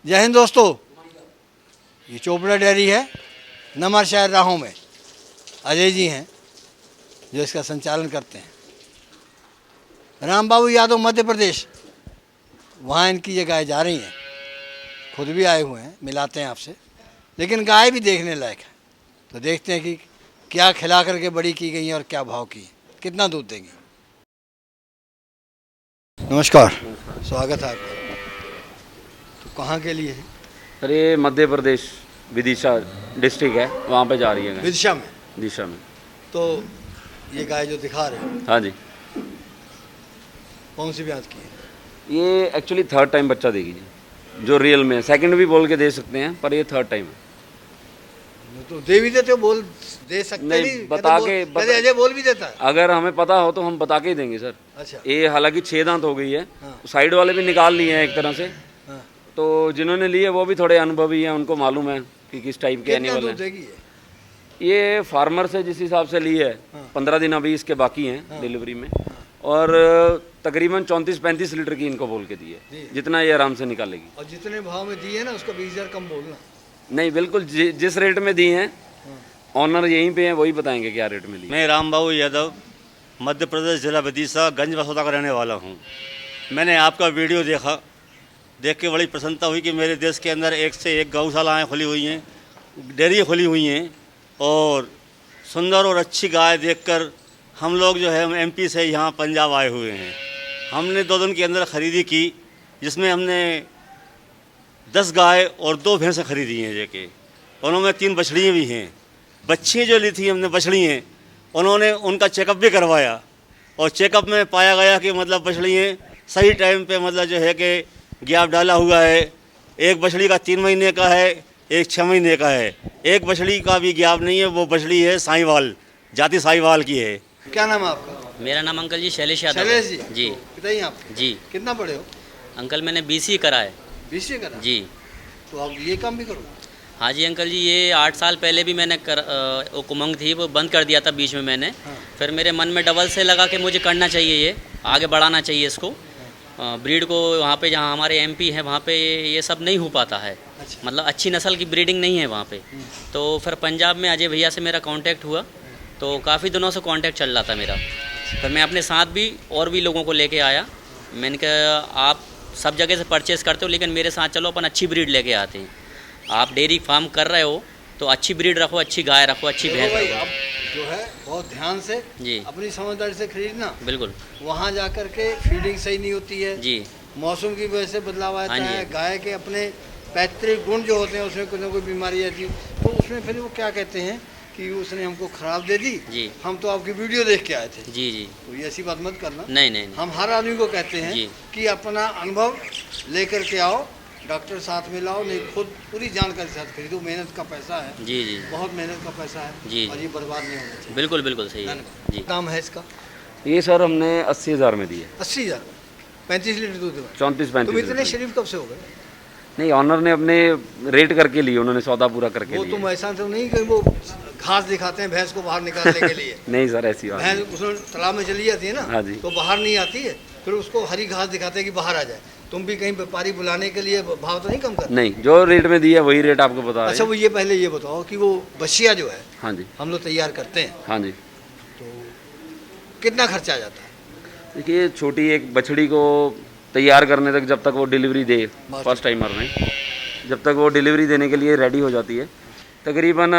जय हिंद दोस्तों, ये चोपड़ा डेयरी है नमर शहर राहों में। अजय जी हैं जो इसका संचालन करते हैं। राम बाबू यादव मध्य प्रदेश, वहाँ इनकी ये गाय जा रही हैं। खुद भी आए हुए हैं, मिलाते हैं आपसे। लेकिन गाय भी देखने लायक है, तो देखते हैं कि क्या खिला करके बड़ी की गई हैं और क्या भाव की, कितना दूध देंगी। नमस्कार, स्वागत है आपका। तो कहाँ के लिए है? सर ये मध्य प्रदेश विदिशा डिस्ट्रिक्ट है, वहाँ पे जा रही है। विदिशा में? दिशा में। तो ये गाय जो दिखा रहे हो, हाँ जी, कौन सी ब्याज की है? ये एक्चुअली थर्ड टाइम बच्चा देगी जी, जो रियल में सेकंड भी बोल के दे सकते हैं, पर ये थर्ड टाइम है। तो दे भी देते हो, बोल दे सकते नहीं, बता के अजय बोल भी देता है। अगर हमें पता हो तो हम बता के ही देंगे सर। अच्छा। ये हालांकि 6 दांत हो गई है। हाँ। साइड वाले भी निकाल लिए हैं एक तरह से। हाँ। तो जिन्होंने लिए वो भी थोड़े अनुभवी हैं, उनको मालूम है कि किस टाइप के एनिमल है। देगी ये फार्मर से जिस हिसाब से ली है, हाँ। 15 दिन अभी इसके बाकी हैं डिलीवरी में, और तकरीबन 34-35 लीटर की इनको बोल के दी है, जितना ये आराम से निकालेगी। और जितने भाव में दिए ना उसका 20,000 कम बोलना। नहीं, बिल्कुल जिस रेट में दी हैं, ऑनर यहीं पे हैं, वही बताएंगे क्या रेट में दी। मैं राम बाबू यादव मध्य प्रदेश जिला विदिशा गंज बसोदा का रहने वाला हूँ। मैंने आपका वीडियो देखा, देख के बड़ी प्रसन्नता हुई कि मेरे देश के अंदर एक से एक गौशालाएँ खुली हुई हैं, डेयरी खुली हुई हैं, और सुंदर और अच्छी गाय देखकर हम लोग जो है एमपी से यहाँ पंजाब आए हुए हैं। हमने 2 दिन के अंदर ख़रीदी की, जिसमें हमने 10 गाय और 2 भैंसें खरीदी हैं जेके। उनमें 3 बछड़ियाँ भी हैं। बच्ची जो ली थी हमने बछड़ियाँ, उन्होंने उनका चेकअप भी करवाया, और चेकअप में पाया गया कि मतलब बछड़ियाँ सही टाइम पे मतलब जो है कि गैप डाला हुआ है। एक बछड़ी का 3 महीने का है, एक 6 महीने का है। एक बछड़ी का भी गैप नहीं है, वो बछड़ी है साहिवाल, जाति साहिवाल की है। क्या नाम है आपका? मेरा नाम अंकल जी शैलेश यादव है। शैलेश जी? जी। बताइए आप जी कितना पढ़े हो? अंकल मैंने BCA करा है। BCA करा? जी। तो आप ये काम भी करो? हाँ जी अंकल जी, ये 8 साल पहले भी मैंने वो उमंग थी, वो बंद कर दिया था बीच में मैंने। हाँ। फिर मेरे मन में डबल से लगा कि मुझे करना चाहिए, ये आगे बढ़ाना चाहिए इसको। ब्रीड को वहाँ पे जहाँ हमारे MP है वहाँ पे ये सब नहीं हो पाता है। अच्छा। मतलब अच्छी नस्ल की ब्रीडिंग नहीं है वहाँ पे। तो फिर पंजाब में अजय भैया से मेरा कांटेक्ट हुआ, तो काफ़ी दिनों से कांटेक्ट चल रहा था मेरा। फिर मैं अपने साथ भी और भी लोगों को लेके आया। मैंने कहा आप सब जगह से परचेस करते हो, लेकिन मेरे साथ चलो, अपन अच्छी ब्रीड लेके आते हैं। आप डेयरी फार्म कर रहे हो तो अच्छी ब्रीड रखो, अच्छी गाय रखो, अच्छी भैंस भाई, रखो। अब जो है बहुत ध्यान से जी। अपनी समझदारी से खरीदना। बिल्कुल। वहाँ जा कर के फीडिंग सही नहीं होती है जी। मौसम की वजह से बदलाव आता हाँ जी। है। गाय के अपने पैतृक गुण जो होते हैं उसमें कोई ना कोई बीमारी आती है, तो उसमें फिर वो क्या कहते हैं कि उसने हमको खराब दे दी। जी। हम तो आपकी वीडियो देख के आए थे। जी जी। तो ये ऐसी बात मत करना। नहीं नहीं नहीं। हम हर आदमी को कहते हैं जी। कि अपना अनुभव लेकर के आओ, डॉक्टर साथ में लाओ, नहीं खुद पूरी जानकारी के साथ खरीदो। मेहनत का पैसा है। जी जी। बहुत मेहनत का पैसा है। जी। और ये बर्बाद नहीं होना चाहिए। बिल्कुल बिल्कुल सही है जी। दाम है इसका? ये सर हमने 80,000 में दिए। 80,000? 35 लीटर दूध है। 34-35 तुम इतने लीटर। शरीफ कब से हो गए? नहीं, ऑनर ने अपने रेट करके लिए, उन्होंने सौदा पूरा करके वो लिया। तुम ऐसा तो नहीं कि वो घास दिखाते हैं भैंस को बाहर निकालने के लिए? नहीं सर, ऐसी बात भैंस नहीं। उसमें तालाब में चली जाती है ना, हाँ जी। तो बाहर नहीं आती है, फिर उसको हरी घास दिखाते हैं कि बाहर आ जाए। तुम भी कहीं व्यापारी बुलाने के लिए भाव तो नहीं कम कर? नहीं, जो रेट में दिया वही रेट आपको बता रहे अच्छा, हैं। वो ये पहले ये बताओ कि वो बछिया जो है हाँ जी। हम लोग तैयार करते हैं, हाँ जी। तो कितना खर्चा आ जाता है? देखिए, छोटी एक बछड़ी को तैयार करने तक, जब तक वो डिलीवरी दे, फर्स्ट टाइमर में, जब तक वो डिलीवरी देने के लिए रेडी हो जाती है, तकरीबन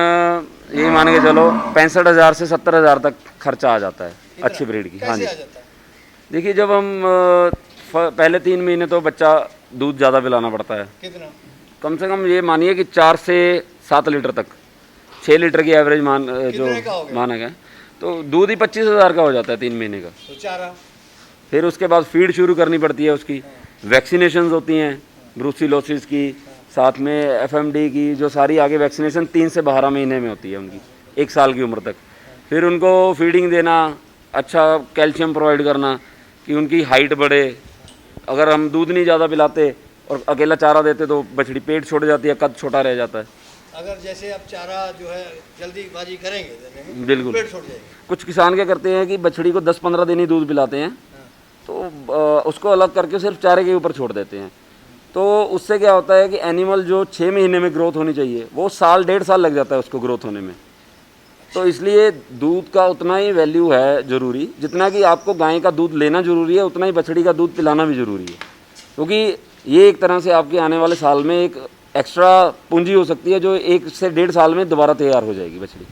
ये मान के चलो 65,000 से 70,000 तक खर्चा आ जाता है अच्छी ब्रीड की। हाँ जी। कैसे आ जाता है? देखिए, जब हम पहले 3 महीने तो बच्चा दूध ज़्यादा पिलाना पड़ता है। कितना? कम से कम ये मानिए कि 4 से 7 लीटर तक, 6 लीटर की एवरेज जो कितने का हो गया? माना गया, तो दूध ही 25,000 का हो जाता है 3 महीने का। तो चारा? फिर उसके बाद फीड शुरू करनी पड़ती है, उसकी वैक्सीनेशन होती हैं, ब्रूसिलोसिस की, साथ में FMD की, जो सारी आगे वैक्सीनेशन 3 से 12 महीने में होती है उनकी, 1 साल की उम्र तक। फिर उनको फीडिंग देना, अच्छा कैल्शियम प्रोवाइड करना कि उनकी हाइट बढ़े। अगर हम दूध नहीं ज़्यादा पिलाते और अकेला चारा देते तो बछड़ी पेट छोड़ जाती है, कद छोटा रह जाता है। अगर जैसे आप चारा जो है जल्दीबाजी करेंगे देने में, बिल्कुल। पेट छोड़ जाएगी। कुछ किसान क्या करते हैं कि बछड़ी को 10-15 दिन ही दूध पिलाते हैं, तो उसको अलग करके सिर्फ चारे के ऊपर छोड़ देते हैं। तो उससे क्या होता है कि एनिमल जो 6 महीने में ग्रोथ होनी चाहिए वो साल 1.5 साल लग जाता है उसको ग्रोथ होने में। तो इसलिए दूध का उतना ही वैल्यू है ज़रूरी, जितना कि आपको गाय का दूध लेना ज़रूरी है उतना ही बछड़ी का दूध पिलाना भी ज़रूरी है, क्योंकि ये एक तरह से आपके आने वाले साल में एक एक्स्ट्रा पूंजी हो सकती है जो 1 से 1.5 साल में दोबारा तैयार हो जाएगी बछड़ी।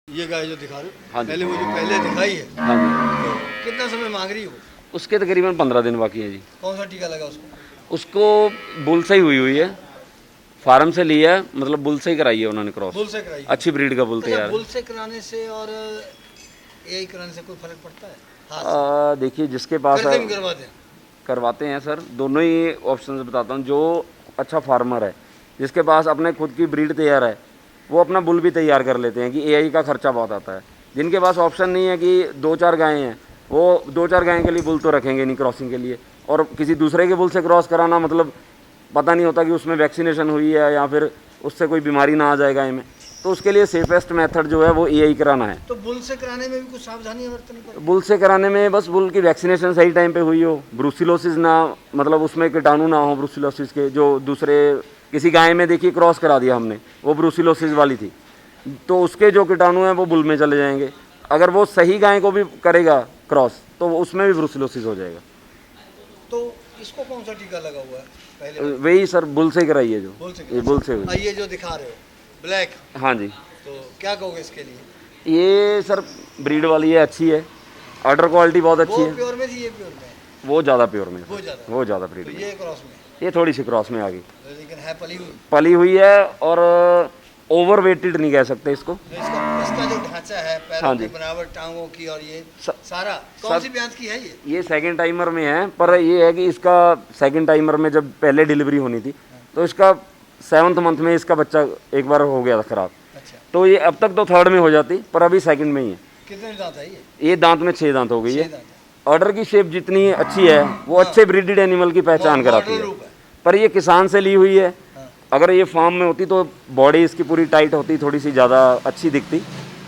ये गाय जो दिखा रहे हो, हाँ जी। पहले वो जो पहले दिखाई है, हाँ जी, तो कितना समय मांग रही हो? उसके तकरीबन 15 दिन बाकी हैं जी। कौन सा टीका लगा उसको? उसको बुल से ही हुई है, फार्म से लिया है, मतलब बुल से ही कराई है उन्होंने क्रॉस। बुल से कराई? अच्छी ब्रीड का बुल अच्छा, तैयार है। बुल से कराने से और यही कराने से कोई फर्क पड़ता है? हाँ, देखिए जिसके पास करवाते हैं। करवाते हैं सर, दोनों ही ऑप्शन बताता हूँ। जो अच्छा फार्मर है जिसके पास अपने खुद की ब्रीड तैयार है वो अपना बुल भी तैयार कर लेते हैं कि एआई का खर्चा बहुत आता है। जिनके पास ऑप्शन नहीं है कि 2-4 गायें हैं वो 2-4 गायें के लिए बुल तो रखेंगे नहीं क्रॉसिंग के लिए, और किसी दूसरे के बुल से क्रॉस कराना मतलब पता नहीं होता कि उसमें वैक्सीनेशन हुई है या फिर उससे कोई बीमारी ना आ जाए गाय में, तो उसके लिए सेफेस्ट मेथड जो है वो एआई कराना है। तो बुल से कराने में भी कुछ सावधानी बरतनी पड़ेगी? बुल से कराने में बस बुल की वैक्सीनेशन सही टाइम पे हुई हो, ब्रूसिलोसिस ना, मतलब उसमें कीटाणु ना हो ब्रूसिलोसिस के। जो दूसरे किसी गाय में देखिए क्रॉस करा दिया हमने, वो ब्रूसिलोसिस वाली थी, तो उसके जो कीटाणु हैं वो बुल में चले जाएंगे। अगर वो सही गाय को भी करेगा क्रॉस तो उसमें भी ब्रूसिलोसिस हो जाएगा। तो इसको कौन सा टीका लगा हुआ है पहले? वही सर बुल से कराइए जो बुल से ये बुल से हुई। ये जो दिखा रहे हो ब्लैक, हाँ जी, तो क्या कहोगे इसके लिए? ये सर ब्रीड वाली है, अच्छी है, ऑर्डर क्वालिटी बहुत अच्छी वो है। प्योर में थी, ये प्योर में? वो ज़्यादा प्योर में, वो ज़्यादा ब्रीड तो में। ये क्रॉस में? ये थोड़ी सी क्रॉस में आ गई, लेकिन है पली हुई है, और ओवर वेटेड नहीं कह सकते इसको। तो इसका जो ढांचा है पैरों हाँ की जी। बनावट, टांगों की, और ये सारा सब- कौन सी ब्याज की है ये? सेकंड टाइमर में है, पर ये है कि इसका सेकंड टाइमर में जब पहले डिलीवरी होनी थी तो इसका 7th मंथ में इसका बच्चा एक बार हो गया था खराब, अच्छा, तो ये अब तक तो 3rd में हो जाती, पर अभी 2nd में ही है। कितने दांत है ये? ये दांत में 6 दांत हो गई 6 है। दांत है। ऑर्डर की शेप जितनी अच्छी है वो अच्छे ब्रीडेड एनिमल की पहचान कराती मॉडल है, रूप है। पर ये किसान से ली हुई है। हाँ। अगर ये फार्म में होती तो बॉडी इसकी पूरी टाइट होती, थोड़ी सी ज़्यादा अच्छी दिखती,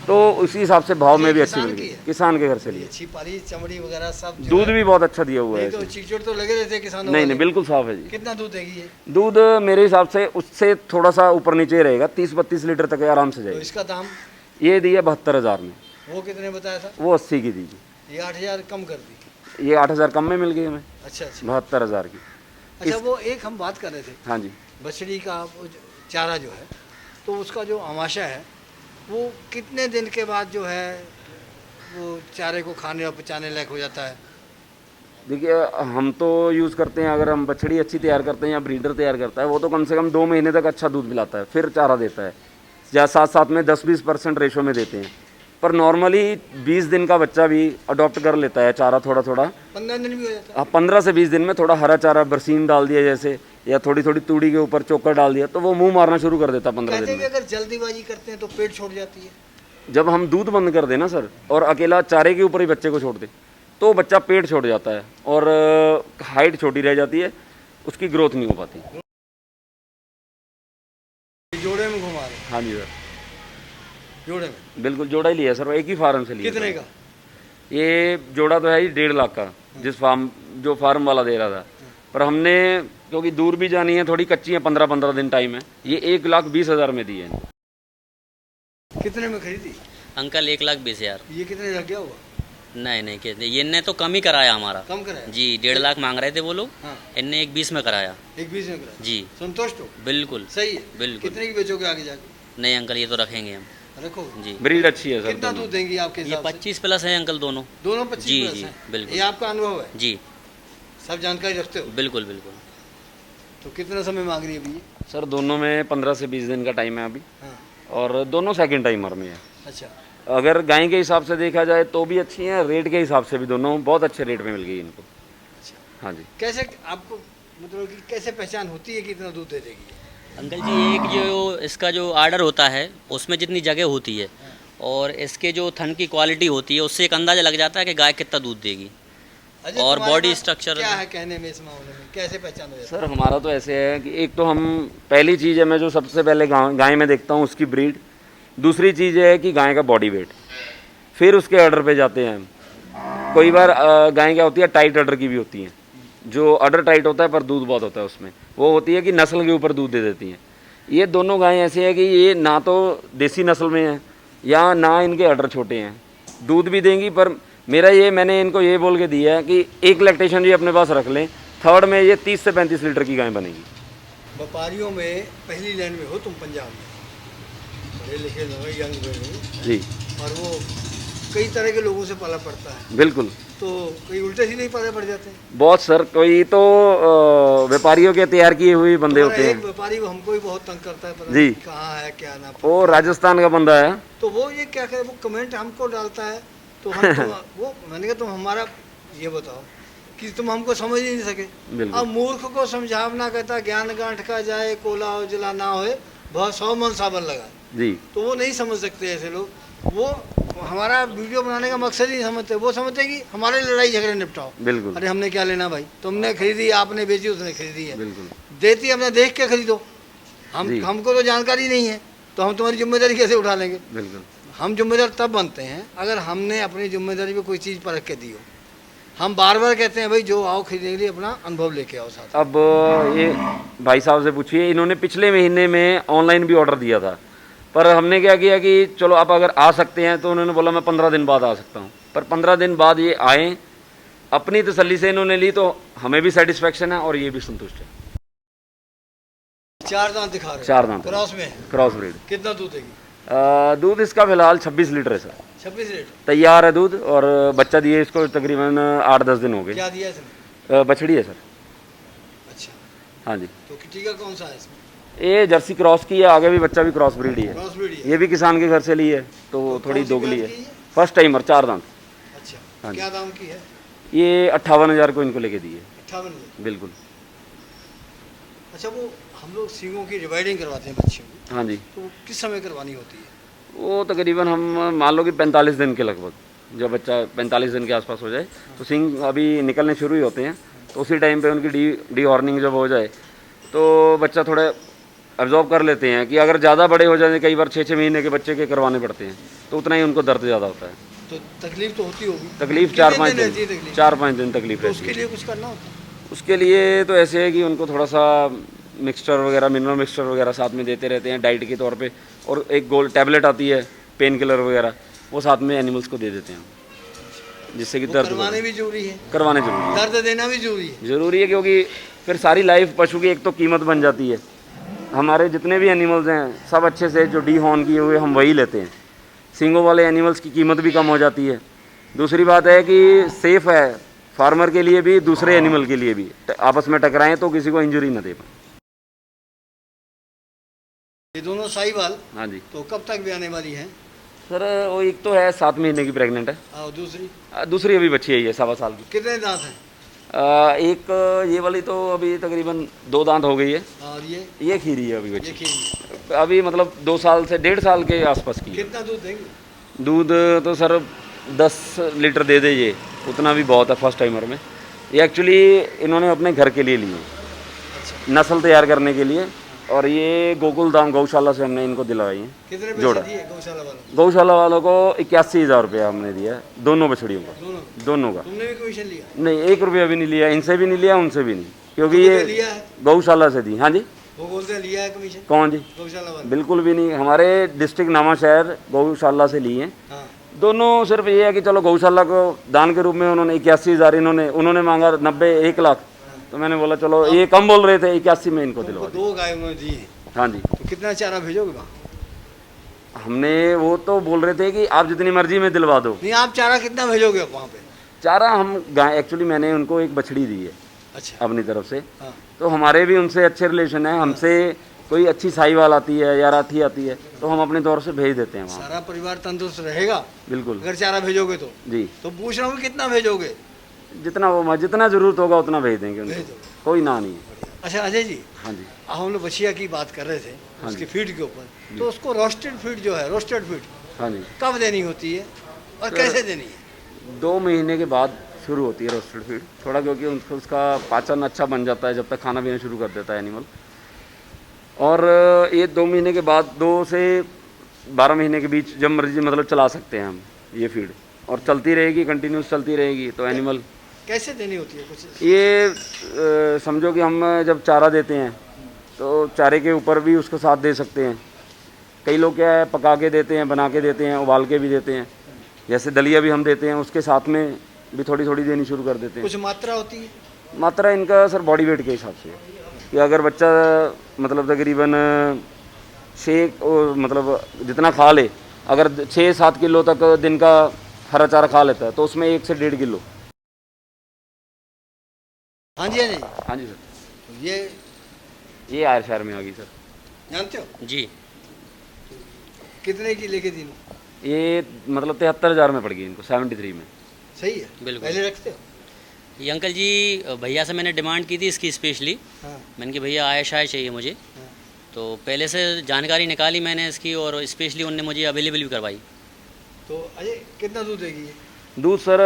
तो उसी हिसाब से भाव में भी अच्छी किसान मिल की गई। है? किसान के घर से ये लिए। अच्छी पाली, चमड़ी वगैरह सब जो दूध है, भी बहुत अच्छा दिया हुआ है नहीं तो इसमें। चिकचोट तो लगे रहते हैं किसानों नहीं वाले। नहीं, बिल्कुल साफ है जी। कितना दूध देगी ये? दूध मेरे हिसाब से उससे थोड़ा सा ऊपर नीचे रहेगा, 30-32 लीटर तक आराम से तो जाएगी। इसका दाम ये दी है 72,000 में, वो कितने बताया था? वो 80 की दी। ये 8,000 कम कर दी। ये 8,000 कम में मिल गई हमें, अच्छा अच्छा 72,000 की। अच्छा, वो एक हम बात कर रहे थे हाँ जी, बछड़ी का वो जो चारा जो है, तो उसका जो आमाशा है वो कितने दिन के बाद जो है वो चारे को खाने और पचाने लायक हो जाता है? देखिए हम तो यूज़ करते हैं, अगर हम बछड़ी अच्छी तैयार करते हैं या ब्रीडर तैयार करता है वो तो कम से कम 2 महीने तक अच्छा दूध पिलाता है, फिर चारा देता है, या साथ साथ में 10-20% रेशो में देते हैं। पर नॉर्मली 20 दिन का बच्चा भी अडॉप्ट कर लेता है चारा थोड़ा थोड़ा। 15 दिन भी हो जाता है? 15 से 20 दिन में थोड़ा हरा चारा बरसीन डाल दिया जैसे, या थोड़ी थोड़ी तूड़ी के ऊपर चोकर डाल दिया, तो वो मुंह मारना शुरू कर देता 15 कहते दिन हैं कि में। अगर जल्दीबाजी करते हैं तो पेट छोड़ जाती है। जब हम दूध बंद कर देना सर और अकेला चारे के ऊपर ही बच्चे को छोड़ दे तो बच्चा पेट छोड़ जाता है और हाइट छोटी रह जाती है, उसकी ग्रोथ नहीं हो पाती। जोड़े में घुमा रहे? हाँ जी सर, जोड़े में बिल्कुल जोड़ा ही लिया सर, एक ही फार्म से लिया। कितने का? ये जोड़ा तो है ही 1.5 लाख का, जिस फार्म वाला दे रहा था, पर हमने क्योंकि दूर भी जानी है, थोड़ी कच्ची है, 15-15 दिन टाइम है, ये 1,20,000 में दी है। कितने में खरीदी? अंकल 1,20,000। ये कितने लग गया होगा? नहीं नहीं, कहते ये ने तो कम ही कराया हमारा कम कराया? जी। 1.5 लाख मांग रहे थे वो लोग, हाँ, इनने 1,20 में कराया 1,20 में कराया। जी। संतुष्ट हो? बिल्कुल सही है। बिल्कुल। कितने की बेचोगे आगे जाके? नहीं अंकल, ये तो रखेंगे हम। रखो जी। ब्रीड अच्छी है सर। कितना दूध देंगी आपके ये हिसाब से? 25 प्लस है अंकल दोनों। दोनों 25 जी, प्लस जी, हैं? बिल्कुल। ये आपका अनुभव है? जी सब जानकारी रखते हो? बिल्कुल बिल्कुल। तो कितना समय मांग रही है अभी ये? सर दोनों में 15 से 20 दिन का टाइम है अभी, हाँ, और दोनों सेकंड टाइमर में है। अच्छा। अगर गाय के हिसाब से देखा जाए तो भी अच्छी हैं, रेट के हिसाब से भी दोनों बहुत अच्छे रेट में मिल गई इनको। अच्छा, हाँ जी। कैसे आपको मतलब कि कैसे पहचान होती है कि इतना दूध दे देगी? अंकल जी, एक जो इसका जो आर्डर होता है उसमें जितनी जगह होती है और इसके जो थन की क्वालिटी होती है उससे एक अंदाज़ा लग जाता है कि गाय कितना दूध देगी। अजय, और तुम्हारे बॉडी पास स्ट्रक्चर क्या है कहने में इस मामले में? कैसे पहचान हो जाती सर हमारा तो ऐसे है कि एक तो हम पहली चीज़ है, मैं जो सबसे पहले गाय में देखता हूँ उसकी ब्रीड, दूसरी चीज़ है कि गाय का बॉडी वेट, फिर उसके ऑर्डर पे जाते हैं हम। कोई बार गाय क्या होती है टाइट ऑर्डर की भी होती हैं, जो अडर टाइट होता है पर दूध बहुत होता है उसमें, वो होती है कि नस्ल के ऊपर दूध दे देती हैं। ये दोनों गायें ऐसी है कि ये ना तो देसी नस्ल में हैं या ना इनके अडर छोटे हैं, दूध भी देंगी। पर मैंने इनको ये बोल के दिया है कि एक लैक्टेशन ये अपने पास रख लें, थर्ड में ये 30 से 35 लीटर की गाय बनेगी। व्यापारियों में पहली लाइन में हो तुम पंजाब में, पढ़े लिखे लोग, यंग लोग, जी और वो कई तरह के लोगों से पाला पड़ता है, बिल्कुल। तो कई उल्टे सीधे ही पाले पड़ जाते हैं। बहुत सर, कोई तो व्यापारियों के तैयार किए हुए बंदे होते एक हैं। व्यापारी वो हमको भी बहुत तंग करता है, पता जी। नहीं कहाँ है क्या ना, वो राजस्थान का बंदा है। तो वो ये क्या करे, वो कमेंट हमको डालता है, तो हम वो मैंने कहा तुम हमारा ये बताओ कि तुम हमको समझ ही नहीं सके। बिल्कुल। अब मूर्ख को समझावना कहता ज्ञान गांठ का जाए, कोला हो जला ना होए, बहुत 100 मन साबन लगा, जी तो वो नहीं समझ सकते ऐसे लोग। वो हमारा वीडियो बनाने का मकसद ही नहीं समझते, वो समझते कि हमारे लड़ाई झगड़े निपटाओ। बिल्कुल अरे हमने क्या लेना भाई, तुमने खरीदी, आपने बेची, उसने खरीदी है, बिल्कुल देती हमने देख के खरीदो। जी। हमको तो जानकारी नहीं है, तो हम तुम्हारी जिम्मेदारी कैसे उठा लेंगे। बिल्कुल। हम जिम्मेदार तब बनते हैं अगर हमने अपनी जिम्मेदारी पे कोई चीज़ परख के दी हो। हम बार बार कहते हैं भाई जो आओ खरीदने के लिए अपना अनुभव लेके आओ साथ। अब ये भाई साहब से पूछिए, इन्होंने पिछले महीने में ऑनलाइन भी ऑर्डर दिया था, पर हमने क्या किया कि चलो आप अगर आ सकते हैं, तो उन्होंने बोला मैं 15 दिन बाद आ सकता हूँ। पर 15 दिन बाद ये आए, अपनी तसल्ली से इन्होंने ली, तो हमें भी सेटिस्फेक्शन है और ये भी संतुष्ट है। 4 दांत दिखा रहे हो, 4 दांत क्रॉस में है। Cross breed. कितना दूध देगी? दूध इसका फिलहाल 26 लीटर है सर, 26 लीटर तैयार है दूध। और बच्चा दिए इसको तकरीबन 8-10 दिन हो गए। क्या दिया इसने? बछड़ी है सर। अच्छा, हाँ जी। तो टीका कौन सा है इसमें? ये जर्सी क्रॉस की है, आगे भी बच्चा भी क्रॉस ब्रीड ही है। क्रॉस ब्रीड है। ये भी किसान के घर से ली है, तो थोड़ी कौन सी दोगली है। ब्रांड की है? फर्स्ट टाइमर 4 दांत। अच्छा, हाँ जी। क्या दाम की है? ये 58,000 को इनको लेके दिए। 58,000। बिल्कुल। अच्छा, वो हम लोग सींगों की डिवाइडिंग करवाते हैं बच्चों की, हाँ जी। तो किस समय करवानी होती है? वो तकरीबन हम मान लो कि 45 दिन के लगभग, जब बच्चा 45 दिन के आसपास हो जाए, तो सींग अभी निकलने शुरू ही होते हैं, तो उसी टाइम पे उनकी डी हॉर्निंग जब हो जाए, तो बच्चा थोड़ा एब्जॉर्ब कर लेते हैं। कि अगर ज़्यादा बड़े हो जाए, कई बार 6-6 महीने के बच्चे के करवाने पड़ते हैं, तो उतना ही उनको दर्द ज़्यादा होता है। तो तकलीफ तो होती होगी। तकलीफ कितने 4-5 दिन रहती है दिन, तकलीफ? 4-5 दिन तकलीफ तो रहती उसके है। लिए कुछ करना होता है? उसके लिए तो ऐसे है कि उनको थोड़ा सा मिक्सचर वगैरह, मिनरल मिक्सचर वगैरह साथ में देते रहते हैं डाइट के तौर पे, और एक गोल्ड टैबलेट आती है पेन किलर वगैरह, वो साथ में एनिमल्स को दे देते हैं, जिससे कि वो दर्द करवाने भी जरूरी है, करवाने जरूरी है। दर्द देना भी जरूरी है। ज़रूरी है, क्योंकि फिर सारी लाइफ पशु की एक तो कीमत बन जाती है। हमारे जितने भी एनिमल्स हैं सब अच्छे से जो डी हॉर्न किए हुए हम वही लेते हैं। सींगों वाले एनिमल्स की कीमत भी कम हो जाती है। दूसरी बात है कि सेफ़ है फार्मर के लिए भी, दूसरे एनिमल के लिए भी, आपस में टकराएं तो किसी को इंजरी न दे पाए। ये दोनों साहिवाल, हाँ जी तो कब तक भी आने वाली हैं? सर, वो एक तो है 7 महीने की प्रेग्नेंट है, और दूसरी दूसरी अभी बच्ची है ये 1.25 साल की। कितने दांत हैं? एक ये वाली तो अभी तकरीबन 2 दांत हो गई है, और ये खीरी है अभी ये बच्ची, खीरी अभी मतलब 2 साल से 1.5 साल के आसपास की है। कितना दूध देंगे? दूध तो सर 10 लीटर दे दे, ये उतना भी बहुत है फर्स्ट टाइमर में। ये एक्चुअली इन्होंने अपने घर के लिए लिए, अच्छा, नस्ल तैयार करने के लिए, और ये गोकुल धाम गौशाला से हमने इनको दिलवाई है। कितने जोड़ा। पैसे दिए गौशाला वालों? गौशाला वालों को 81,000 रुपया हमने दिया है, दोनों बछड़ियों का, दोनों का। तुमने भी कमीशन लिया? नहीं, 1 रुपया भी नहीं लिया, इनसे भी नहीं लिया, उनसे भी नहीं, क्योंकि तो ये लिया है, गौशाला से दी। हाँ जी। वो बोलते हैं लिया है कमीशन कौन जी? गौशाला वाले? बिल्कुल भी नहीं, हमारे डिस्ट्रिक्ट नामा शहर गौशाला से लिए हैं हाँ, दोनों। सिर्फ ये है कि चलो गौशाला को दान के रूप में उन्होंने 81,000 उन्होंने मांगा, 90 1 लाख, तो मैंने बोला चलो ये कम बोल रहे थे, 81 में इनको दिलवा तुमको 2 गाय उन्होंने दी है, हाँ जी। तो कितना चारा भेजोगे वहाँ? हमने वो तो बोल रहे थे कि आप जितनी मर्जी में दिलवा दो। नहीं, आप चारा कितना भेजोगे वहाँ पे? चारा हम गाय, एक्चुअली मैंने उनको एक बछड़ी दी है अच्छा, अपनी तरफ से, हाँ, तो हमारे भी उनसे अच्छे रिलेशन है। हमसे कोई अच्छी साहिवाल आती है या राठी आती है, तो हम अपने तौर से भेज देते हैं वहाँ। सारा परिवार तंदुरुस्त रहेगा बिल्कुल अगर चारा भेजोगे तो। जी। तो पूछ रहा हूँ कितना भेजोगे? जितना ज़रूरत होगा उतना भेज देंगे भेज उनको, दो। कोई ना नहीं है। अच्छा अजय जी, हाँ जी। अब हम लोग बछिया की बात कर रहे थे, हाँ उसकी जी। फीड के ऊपर, तो उसको रोस्टेड फीड जो है, रोस्टेड फीड हाँ जी। कब देनी होती है और सर, कैसे देनी है? 2 महीने के बाद शुरू होती है रोस्टेड फीड, थोड़ा क्योंकि उसका पाचन अच्छा बन जाता है जब तक खाना पीना शुरू कर देता है एनिमल। और ये 2 महीने के बाद 2 से 12 महीने के बीच जब मर्जी मतलब चला सकते हैं हम ये फीड, और चलती रहेगी, कंटिन्यूस चलती रहेगी, तो एनिमल कैसे देनी होती है कुछ? ये समझो कि हम जब चारा देते हैं तो चारे के ऊपर भी उसको साथ दे सकते हैं। कई लोग क्या है पका के देते हैं, बना के देते हैं, उबाल के भी देते हैं। जैसे दलिया भी हम देते हैं, उसके साथ में भी थोड़ी थोड़ी देनी शुरू कर देते हैं। कुछ मात्रा होती है? मात्रा इनका सर बॉडी वेट के हिसाब से है कि अगर बच्चा मतलब तकरीबन 6 मतलब जितना खा ले, अगर 6-7 किलो तक दिन का हरा चारा खा लेता है तो उसमें 1 से 1.5 किलो। हाँ जी, हाँ जी। हाँ जी सर, ये आयर शहर में आ गई सर। जानते हो जी। कितने की लेके दी? ये मतलब 73,000 में पड़ गई इनको, 73 में। सही है, बिल्कुल। पहले रखते हो? ये अंकल जी भैया से मैंने डिमांड की थी इसकी स्पेशली। हाँ। मैंने कि भैया आय शाय चाहिए मुझे। हाँ। तो पहले से जानकारी निकाली मैंने इसकी और स्पेशली उनने मुझे अवेलेबल भी करवाई। तो अजय कितना दूध देगी ये? दूध सर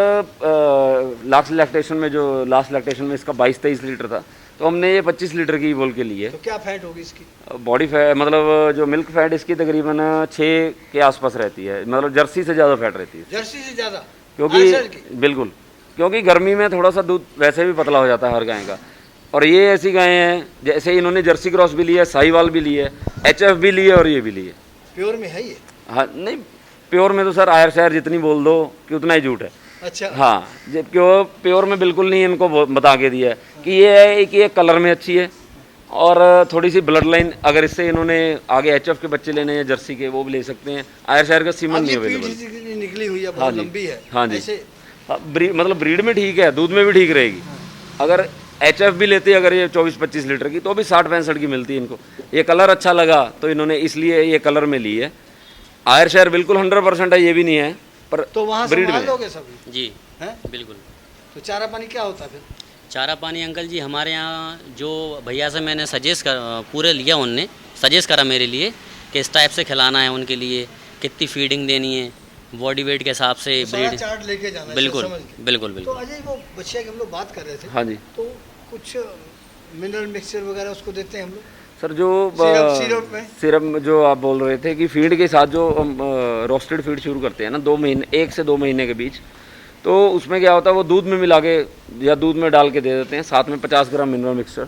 लास्ट लैक्टेशन में, जो लास्ट लैक्टेशन में इसका 22-23 लीटर था, तो हमने ये 25 लीटर की बोल के ली है। तो क्या फैट होगी इसकी? बॉडी फैट मतलब जो मिल्क फैट इसकी तकरीबन 6 के आसपास रहती है, मतलब जर्सी से ज़्यादा फैट रहती है जर्सी से ज़्यादा? क्योंकि बिल्कुल, क्योंकि गर्मी में थोड़ा सा दूध वैसे भी पतला हो जाता है हर गाय का। और ये ऐसी गायें हैं, जैसे इन्होंने जर्सी क्रॉस भी ली है, साहिवाल भी ली है, HF भी ली है और ये भी ली है। प्योर में है ये? हाँ नहीं, प्योर में तो सर आयर शहर जितनी बोल दो कि उतना ही झूठ है। अच्छा। हाँ, जबकि वो प्योर में बिल्कुल नहीं, इनको बता के दिया है कि ये है कि ये कलर में अच्छी है और थोड़ी सी ब्लड लाइन, अगर इससे इन्होंने आगे HF के बच्चे लेने हैं जर्सी के, वो भी ले सकते हैं। आयर शहर का सीमन नहीं अवेलेबल। निकली हुई है, हाँ बहुत जी, लंबी है। हाँ जी। ऐसे मतलब ब्रीड में ठीक है, दूध में भी ठीक रहेगी। अगर HF भी लेते अगर ये 24-25 लीटर की, तो भी 60-65 की मिलती है इनको। ये कलर अच्छा लगा तो इन्होंने इसलिए ये कलर में ली है। आयर शहर बिल्कुल 100% है, ये भी नहीं है, पर तो वहाँ ब्रीड संभाल में लोगे सभी? जी हैं? बिल्कुल। तो चारा पानी क्या होता है फिर? चारा पानी अंकल जी हमारे यहाँ जो भैया से मैंने पूरे लिया, उनने सजेस्ट करा मेरे लिए कि इस टाइप से खिलाना है उनके लिए, कितनी फीडिंग देनी है, बॉडी वेट के हिसाब से सारा ब्रीड। चार्ट लेके जाना है, बिल्कुल समझ के। बिल्कुल तो बिल्कुल। अजय वो बच्चिया की हम लोग बात कर रहे थे। हाँ जी। तो कुछ मिनरल मिक्सचर वगैरह उसको देते हैं हम लोग? सर जो सिरप में? सिरप जो आप बोल रहे थे कि फीड के साथ जो हम रोस्टेड फीड शुरू करते हैं ना 2 महीने, 1 से 2 महीने के बीच, तो उसमें क्या होता है वो दूध में मिला के या दूध में डाल के दे देते हैं, साथ में 50 ग्राम मिनरल मिक्सचर।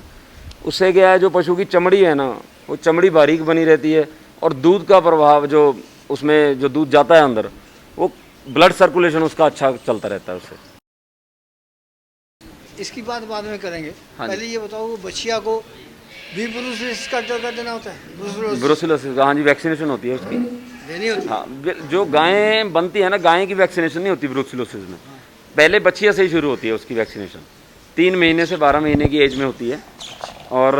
उससे क्या है जो पशु की चमड़ी है ना, वो चमड़ी बारीक बनी रहती है और दूध का प्रभाव जो उसमें जो दूध जाता है अंदर, वो ब्लड सर्कुलेशन उसका अच्छा चलता रहता है उससे। इसकी बात बाद में करेंगे। हाँ जी। पहले ये बताओ वो बच्चिया को भी ब्रूसिलोसिस का टीका देना होता है? ब्रूसिलोसिस, हाँ जी, वैक्सीनेशन होती है उसकी। देनी होती है? हाँ, जो गायें बनती है ना, गायें की वैक्सीनेशन नहीं होती ब्रूसिलोसिस में। पहले बच्चिया से ही शुरू होती है उसकी वैक्सीनेशन, 3 महीने से 12 महीने की एज में होती है। और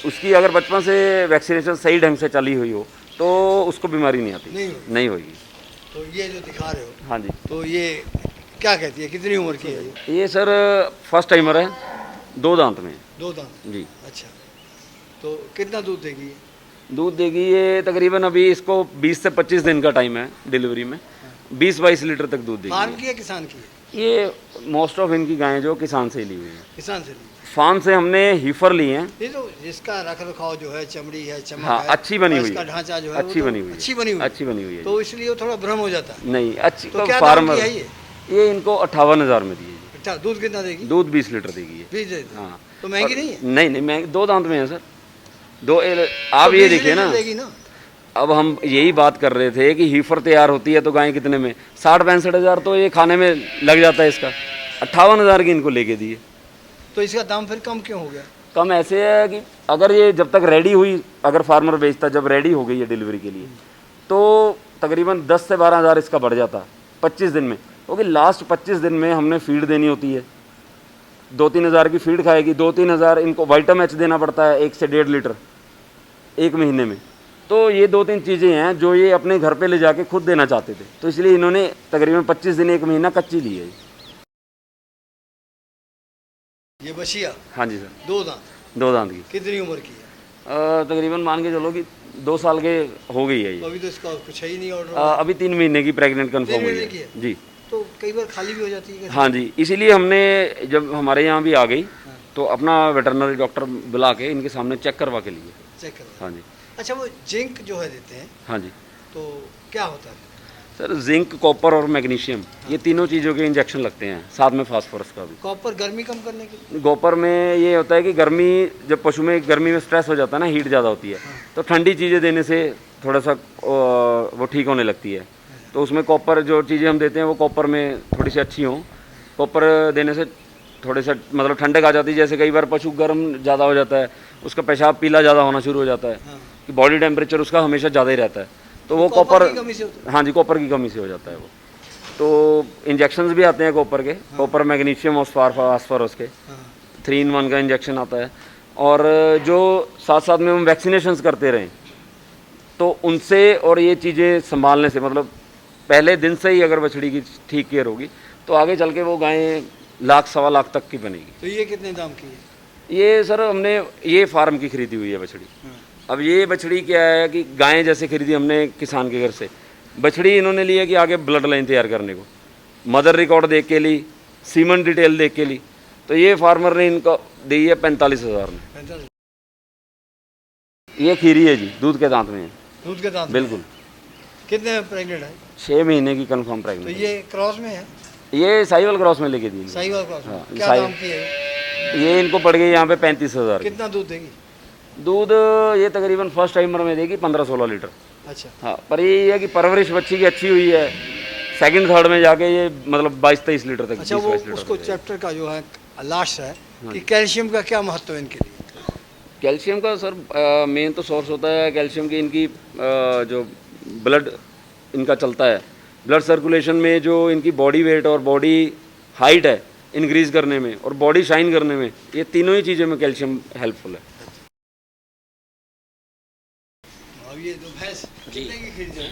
उसकी अगर बचपन से वैक्सीनेशन सही ढंग से चली हुई हो तो उसको बीमारी नहीं आती, नहीं होगी। तो ये जो दिखा रहे हो, हाँ जी, तो ये क्या कहती है, कितनी उम्र की है ये सर फर्स्ट टाइमर है, 2 दांत में। 2 दांत? जी। अच्छा, तो कितना दूध देगी ये? दूध देगी ये तकरीबन, अभी इसको 20 से 25 दिन का टाइम है डिलीवरी में, 20-22 लीटर तक दूध फार्म देगी। की है किसान की है? ये मोस्ट ऑफ इनकी गायें जो किसान से ही ली हुई हैं। किसान से ली। फार्म से हमने हीफर लिए हैं। ये तो जिसका रख रखाव जो है, चमड़ी है, चमक हाँ, है, अच्छी बनी हुई इसका है, ढांचा जो है वो अच्छी तो बनी हुई है, अच्छी बनी हुई है। अच्छी बनी हुई है। तो इसलिए वो थोड़ा भ्रम हो जाता है। नहीं, अच्छी तो क्या दाम फार्मर की है ये इनको 58,000 में दी है जी। अच्छा, दूध कितना देगी? दूध 20 लीटर देगी ये। 20 देती है। हाँ, तो महंगी नहीं है? नहीं महंगी, 2 दांत में है सर। आप ये देखिए ना, देगी ना। अब हम यही बात कर रहे थे कि हीफर तैयार होती है तो गाय कितने में, 60-65 हज़ार तो ये खाने में लग जाता है इसका, 58,000 की इनको लेके दिए। तो इसका दाम फिर कम क्यों हो गया? कम ऐसे है कि अगर ये जब तक रेडी हुई, अगर फार्मर बेचता, जब रेडी हो गई है डिलीवरी के लिए, तो तकरीबन 10 से 12 हज़ार इसका बढ़ जाता 25 दिन में, क्योंकि लास्ट 25 दिन में हमने फीड देनी होती है। 2-3 हज़ार की फीड खाएगी, 2-3 हज़ार इनको वाइटामिन एच देना पड़ता है, 1 से 1.5 लीटर 1 महीने में। तो ये 2-3 चीज़ें हैं जो ये अपने घर पे ले जाके खुद देना चाहते थे, तो इसलिए इन्होंने तकरीबन 25 दिन 1 महीना कच्ची ली है। ये बछिया? हाँ जी सर, 2 दांत? 2 दांत की। कितनी उम्र की है? तकरीबन मान के चलो कि 2 साल के हो गई है तो ये। अभी तो इसका कुछ है ही नहीं ऑर्डर। अभी 3 महीने की प्रेग्नेंट कंफर्म हुई महीने की है है? जी। तो कई बार खाली भी हो जाती है? हाँ जी, इसीलिए हमने जब हमारे यहाँ भी आ गई तो अपना वेटरनरी डॉक्टर बुला के इनके सामने चेक करवा के लिए। चेक करो। हाँ जी। अच्छा, वो जिंक जो है देते हैं, हाँ जी तो क्या होता है? सर जिंक, कॉपर और मैग्नीशियम, ये तीनों चीज़ों के इंजेक्शन लगते हैं, साथ में फास्फोरस का भी। कॉपर गर्मी कम करने के लिए? कॉपर में ये होता है कि गर्मी, जब पशु में गर्मी में स्ट्रेस हो जाता है ना, हीट ज़्यादा होती है, तो ठंडी चीज़ें देने से थोड़ा सा वो ठीक होने लगती है। तो उसमें कॉपर, जो चीज़ें हम देते हैं वो कॉपर में थोड़ी सी अच्छी हों। कॉपर देने से थोड़े से मतलब ठंडक आ जाती है। जैसे कई बार पशु गर्म ज़्यादा हो जाता है, उसका पेशाब पीला ज़्यादा होना शुरू हो जाता है, कि बॉडी टेम्परेचर उसका हमेशा ज़्यादा ही रहता है, तो वो कॉपर की कमी से होता हाँ जी, कॉपर की कमी से हो जाता है वो। तो इंजेक्शंस भी आते हैं कॉपर के, कॉपर, मैग्नीशियम और फास्फोरस के 3 in 1 का इंजेक्शन आता है। और जो साथ साथ में हम वैक्सीनेशंस करते रहें, तो उनसे और ये चीज़ें संभालने से, मतलब पहले दिन से ही अगर बछड़ी की ठीक केयर होगी तो आगे चल के वो गायें 1-1.25 लाख तक की बनेगी। तो ये कितने दाम की है? ये सर हमने ये फार्म की खरीदी हुई है बछड़ी। अब ये बछड़ी क्या है कि गायें जैसे खरीदी हमने किसान के घर से, बछड़ी इन्होंने ली है कि आगे ब्लड लाइन तैयार करने को, मदर रिकॉर्ड देख के ली, सीमन डिटेल देख के ली। तो ये फार्मर ने इनको दी है 45,000 में। 45? ये खीरी है जी, दूध के दांत में है। दूध के दांत? बिल्कुल। कितने प्रेग्नेंट है? 6 महीने की कंफर्म तो प्रेगनेंट। ये क्रॉस में है? ये साहिवाल क्रॉस में लेके दी। साहिवाल क्रॉस में? हाँ, क्या दाम की है? ये इनको पड़ गई यहाँ पे 35,000। कितना दूध देगी? दूध ये तकरीबन फर्स्ट टाइमर में देगी 15-16 लीटर। अच्छा। हाँ, पर ये है कि परवरिश बच्ची की अच्छी हुई है, सेकंड थर्ड में जाके ये मतलब 22-23 लीटर तक। अच्छा, वो उसको चैप्टर का जो है लास्ट है कि कैल्शियम का क्या महत्व है इनके लिए? कैल्शियम का सर मेन तो सोर्स होता है कैल्शियम की, इनकी जो ब्लड इनका चलता है, ब्लड सर्कुलेशन में जो इनकी बॉडी वेट और बॉडी हाइट है इंक्रीज़ करने में और बॉडी शाइन करने में, ये तीनों ही चीज़ों में कैल्शियम हेल्पफुल है। अब ये तो भैंस कितने की खरीदी है?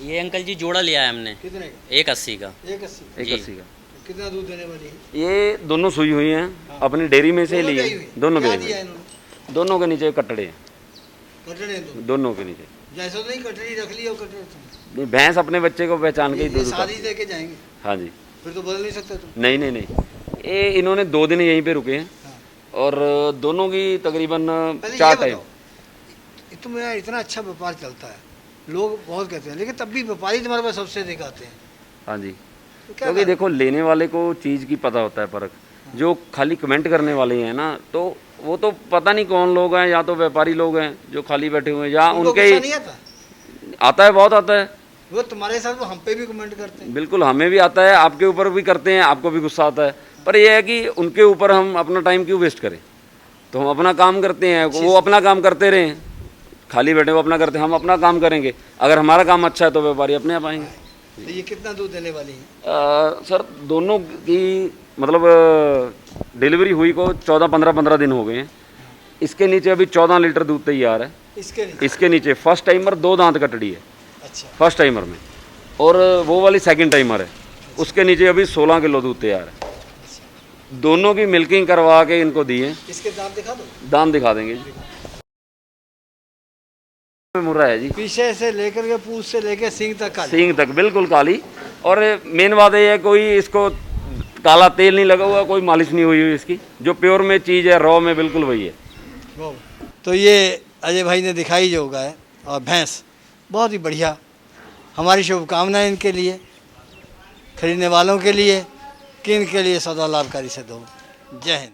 ये अंकल जी जोड़ा लिया है हमने, कितने का? 180 का। 180? 180 का। कितना दूध देने वाली है? ये दोनों सुई हुई हैं, अपनी डेयरी में से ही ली है। दोनों क्या बेच दिया में, इन्होंने? दोनों के नीचे कटड़े हैं, कटड़े दो? दोनों के नीचे। जैसा तो नहीं कटड़ी रख ली और कटड़े तुम? नहीं, भैंस अपने बच्चे को पहचान के ही ये दूध शादी उतारती दे के जाएंगे है। हाँ जी। फिर तो बदल नहीं सकते तुम? नहीं नहीं नहीं, ये इन्होंने 2 दिन यहीं पे रुके हैं और दोनों की तकरीबन पहले 4 ये टाइम। बताओ, तुम्हारा इतना अच्छा व्यापार चलता है, लोग बहुत कहते हैं, लेकिन तब भी व्यापारी तुम्हारे पास सबसे दिखाते हैं, हाँ जी, तो क्या क्योंकि देखो लेने वाले को चीज़ की पता होता है फ़र्क। जो खाली कमेंट करने वाले हैं ना, तो वो तो पता नहीं कौन लोग हैं, या तो व्यापारी लोग हैं जो खाली बैठे हुए हैं, या उनको उनके गुस्सा नहीं आता? आता है, बहुत आता है। वो तुम्हारे साथ वो हम पे भी कमेंट करते हैं। बिल्कुल, हमें भी आता है, आपके ऊपर भी करते हैं, आपको भी गुस्सा आता है, पर यह है कि उनके ऊपर हम अपना टाइम क्यों वेस्ट करें। तो हम अपना काम करते हैं, वो अपना काम करते रहें, खाली बैठे वो अपना करते हैं, हम अपना काम करेंगे। अगर हमारा काम अच्छा है तो व्यापारी अपने आप आएंगे। तो ये कितना दूध देने वाली है? सर दोनों की मतलब डिलीवरी हुई को 14-15 दिन हो गए हैं। इसके नीचे अभी 14 लीटर दूध तैयार है। इसके नीचे फर्स्ट टाइमर 2 दांत कटड़ी है। अच्छा। फर्स्ट टाइमर में, और वो वाली सेकंड टाइमर है, उसके नीचे अभी 16 किलो दूध तैयार है। दोनों की मिल्किंग करवा के इनको दी है। इसके दाम दिखा दो। दाम दिखा देंगे जी। मुर्रा है जी, पीछे से लेकर के पूंछ से लेकर सींग तक काली। सींग तक बिल्कुल काली। और मेन बात ये है, कोई इसको काला तेल नहीं लगा हुआ, कोई मालिश नहीं हुई हुई इसकी। जो प्योर में चीज़ है, रॉ में बिल्कुल वही है। तो ये अजय भाई ने दिखाई जो गाय और भैंस बहुत ही बढ़िया। हमारी शुभकामनाएं इनके लिए, खरीदने वालों के लिए कि इनके लिए सदा लाभकारी सिद्ध हो। जय हिंद।